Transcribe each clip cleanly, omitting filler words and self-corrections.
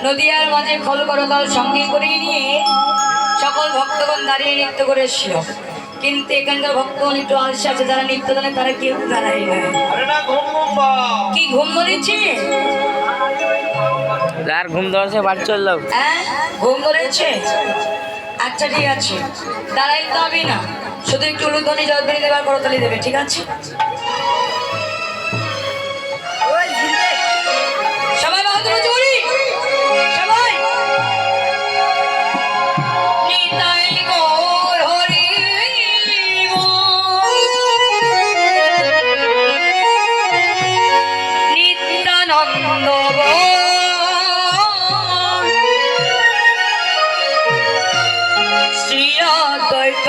নদিয়ার মাঝে খোল করতাল সঙ্গে করে নিয়ে সকল ভক্তগণ দাঁড়িয়ে নৃত্য করে এসেছিল, কিন্তু এখানকার ভক্তগণ একটু আলসে আছে, যারা নৃত্য জানে তারা কেউ দাঁড়ায় না। কি ঘুম ধরেছে? যার ঘুম ধরেছে বাড়ি চললো। হ্যাঁ ঘুম ধরেছে? আচ্ছা ঠিক আছে, দাঁড়াইতে হবে না, শুধু একটু উলুধ্বনি জলধ্বনি দেবার করতালি দেবে, ঠিক আছে? সবাই বাহাদুর জোরে, সবাই নিতাই গৌর হরি নিত্যানন্দ শ্রী অদ্বৈত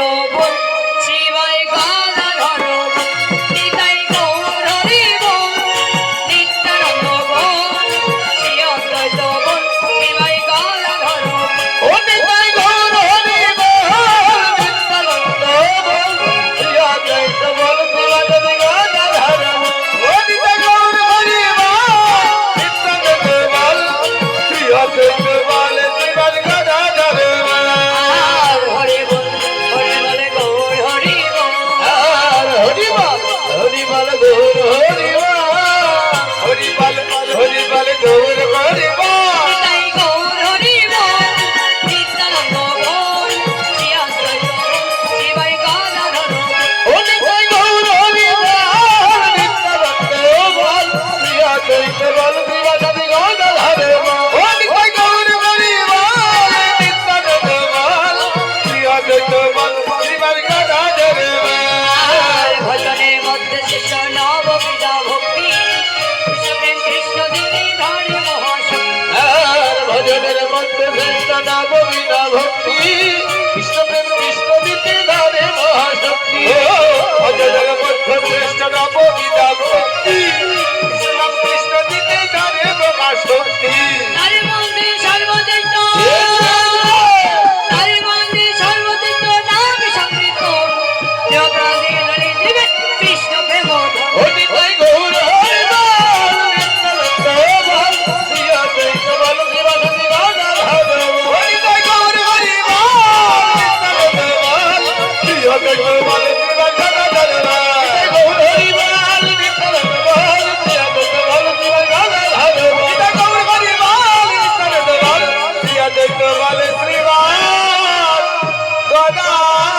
শিবাই গদাধর নিতাই গৌর হরি নিত্যানন্দ শ্রী অদ্বৈত শিবাই গদাধর ও নিতাই গৌর হরি নিত্যানন্দ শ্রী অদ্বৈত শিবাই গদাধর ও নিতাই গৌর হরি নিত্যানন্দ শ্রী অদ্বৈত শিবাই গদাধর হরি বল গৌর হরি হরি বল গৌর হরি হরি বল গৌর হরি নিতাই গৌর হরি নিত্যানন্দ শ্রী অদ্বৈত শিবাই গদাধর ও নিতাই গৌর হরি নিত্যানন্দ শ্রী অদ্বৈত শিবাই গদাধর ও নিতাই গৌর হরি নিত্যানন্দ শ্রী অদ্বৈত শিবাই গদাধর ভজনের মধ্যে শিষ্য নববিধা ভক্তি কৃষ্ণ দিদি ধরে মহাশক্তি ভজনের মধ্যে শ্রেষ্ঠ নববিধা ভক্তি কৃষ্ণ প্রেম কৃষ্ণ দিতে ধরে মহাশক্তি ভজনের মধ্যে শ্রেষ্ঠ নববিধা ভক্তি কৃষ্ণ কৃষ্ণ দিতে ধরে মহাশক্তি তার মধ্যে সর্বশ্রেষ্ঠ তার মধ্যে সর্বশ্রেষ্ঠ নাম সংকৃত কৃষ্ণ প্রেম ও নিতাই গৌর হরি নিত্যানন্দ শ্রী অদ্বৈত শিবাসাদি গদাধর ও নিতাই গৌর হরি নিত্যানন্দ শ্রী অদ্বৈত শিবাসাদি গদাধর নিতাই গৌর হরি নিত্যানন্দ শ্রী অদ্বৈত শিবাসাদি গদাধর নিতাই গৌর হরি নিত্যানন্দ শ্রী অদ্বৈত শিবাসাদি গদাধর